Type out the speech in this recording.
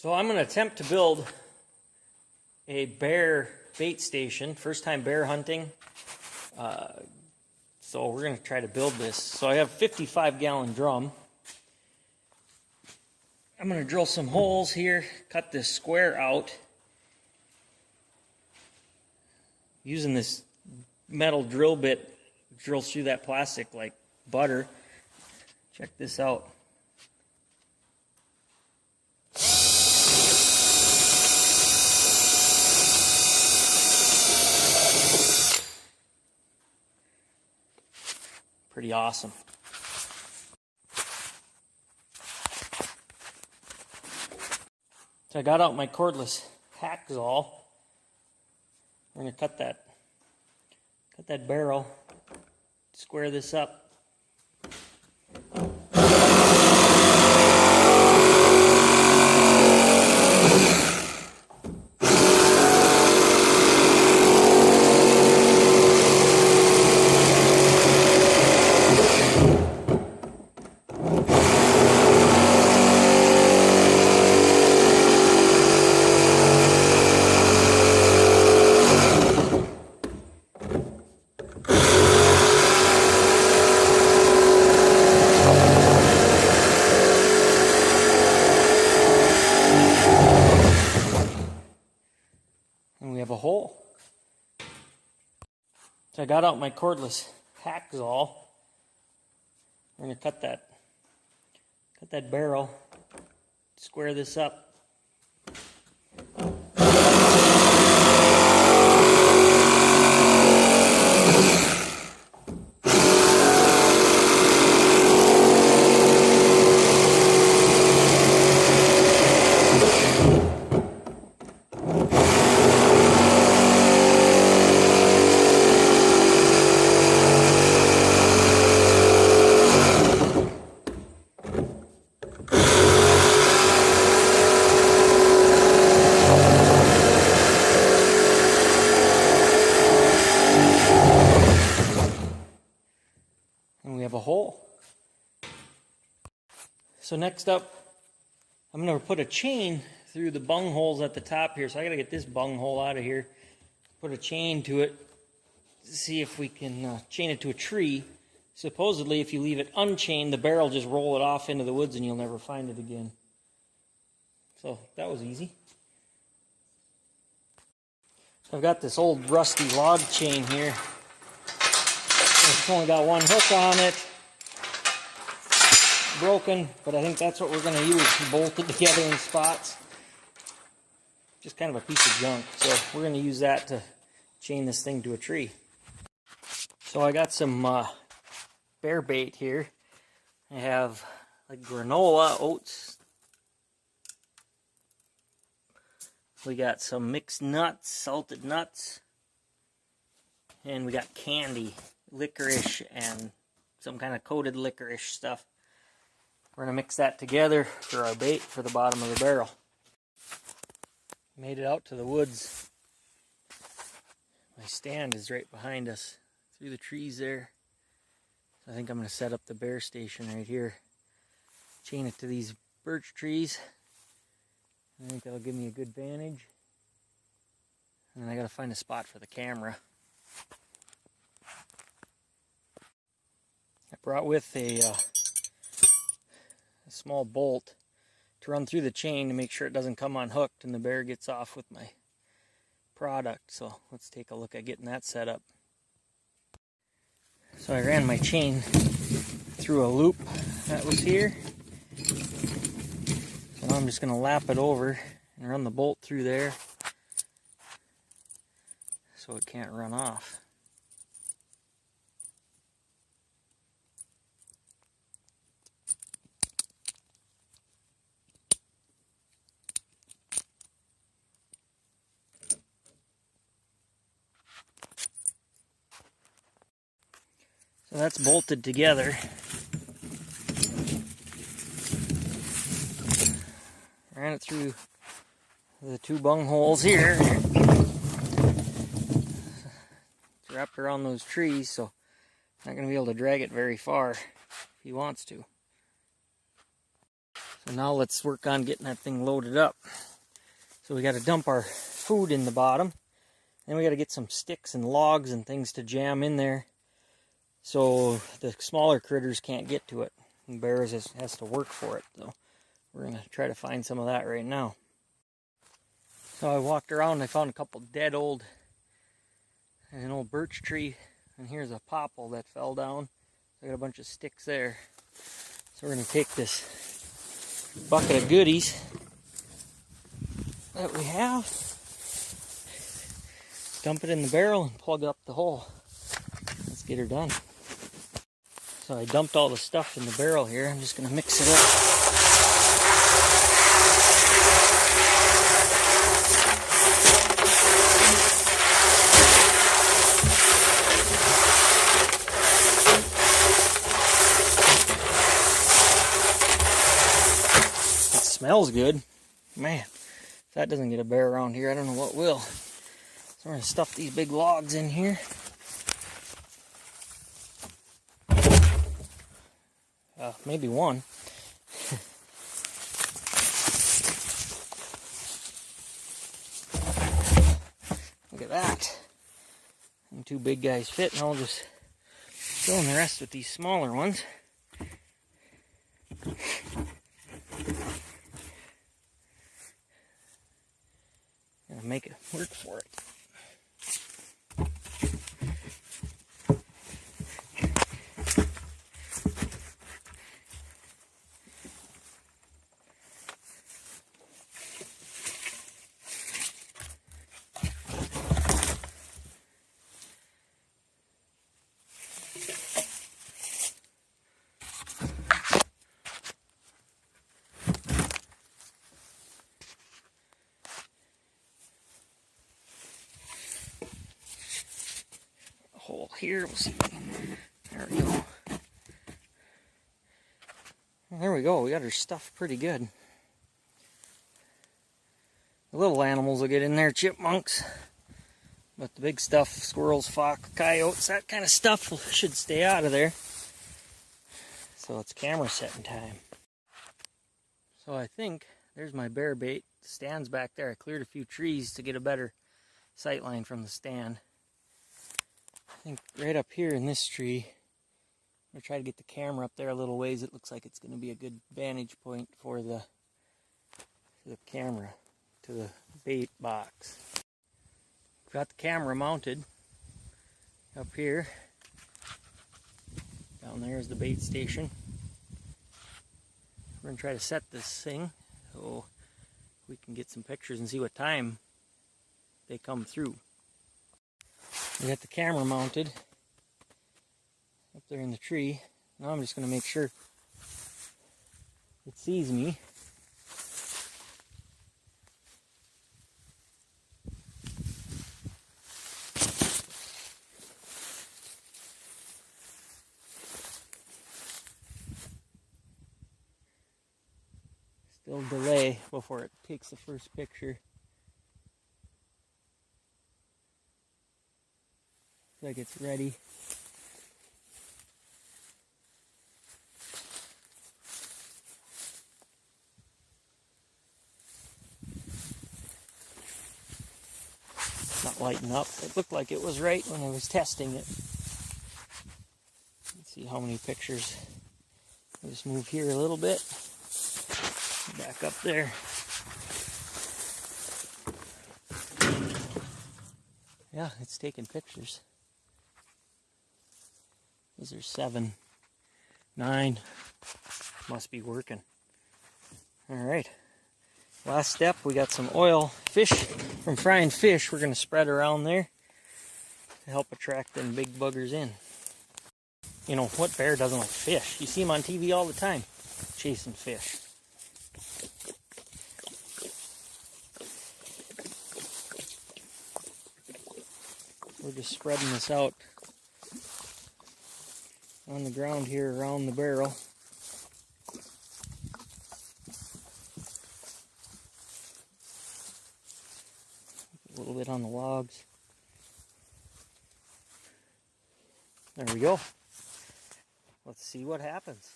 So I'm going to attempt to build a bear bait station. First time bear hunting. So we're going to try to build this. So I have a 55-gallon drum. I'm going to drill some holes here, cut this square out. Using this metal drill bit, drills through that plastic like butter. Check this out. Pretty awesome. So I got out my cordless hacksaw. We're going to cut that barrel, square this up. And we have a hole. So I got out my cordless hacksaw. We're going to cut that barrel, square this up. And we have a hole. So next up, I'm going to put a chain through the bung holes at the top here. So I got to get this bung hole out of here. Put a chain to it. See if we can chain it to a tree. Supposedly, if you leave it unchained, the bear will just roll it off into the woods and you'll never find it again. So that was easy. So I've got this old rusty log chain here. It's only got one hook on it. Broken, but I think that's what we're going to use, bolted together in spots. Just kind of a piece of junk. So we're going to use that to chain this thing to a tree. So I got some bear bait here. I have like granola, oats. We got some mixed nuts, salted nuts. And we got candy, licorice, and some kind of coated licorice stuff. We're going to mix that together for our bait for the bottom of the barrel. Made it out to the woods. My stand is right behind us, through the trees there. I think I'm going to set up the bear station right here. Chain it to these birch trees. I think that'll give me a good vantage. And then I got to find a spot for the camera. I brought with a small bolt to run through the chain to make sure it doesn't come unhooked and the bear gets off with my product. So let's take a look at getting that set up. So I ran my chain through a loop that was here. So now I'm just going to lap it over and run the bolt through there so it can't run off. So that's bolted together. Ran it through the two bung holes here. It's wrapped around those trees, so not going to be able to drag it very far if he wants to. So now let's work on getting that thing loaded up. So we got to dump our food in the bottom. Then we got to get some sticks and logs and things to jam in there so the smaller critters can't get to it. And Bears has to work for it. So we're going to try to find some of that right now. So I walked around and I found a couple dead an old birch tree. And here's a popple that fell down. I got a bunch of sticks there. So we're going to take this bucket of goodies that we have, dump it in the barrel and plug up the hole. Let's get her done. So I dumped all the stuff in the barrel here. I'm just going to mix it up. It smells good. Man, if that doesn't get a bear around here, I don't know what will. So we're going to stuff these big logs in here. Maybe one. Look at that. And 2 big guys fit, and I'll just fill in the rest with these smaller ones. Gotta make it work for it. Hole here, we'll see. There we go. Well, there we go. We got her stuffed pretty good. The little animals will get in there, chipmunks, but the big stuff, squirrels, fox, coyotes, that kind of stuff should stay out of there. So it's camera setting time. So I think there's my bear bait. The stand's back there. I cleared a few trees to get a better sight line from the stand. I think right up here in this tree, I'm going to try to get the camera up there a little ways. It looks like it's going to be a good vantage point for the camera to the bait box. Got the camera mounted up here. Down there is the bait station. We're going to try to set this thing so we can get some pictures and see what time they come through. We got the camera mounted up there in the tree. Now I'm just going to make sure it sees me. Still delay before it takes the first picture. Like it's ready. It's not lighting up. It looked like it was right when I was testing it. Let's see how many pictures. I'll just move here a little bit. Back up there. Yeah, it's taking pictures. These are 7, 9. Must be working. Alright. Last step, we got some oil fish from frying fish. We're going to spread around there to help attract them big buggers in. You know, what bear doesn't like fish? You see them on TV all the time, chasing fish. We're just spreading this out on the ground here around the barrel. A little bit on the logs. There we go. Let's see what happens.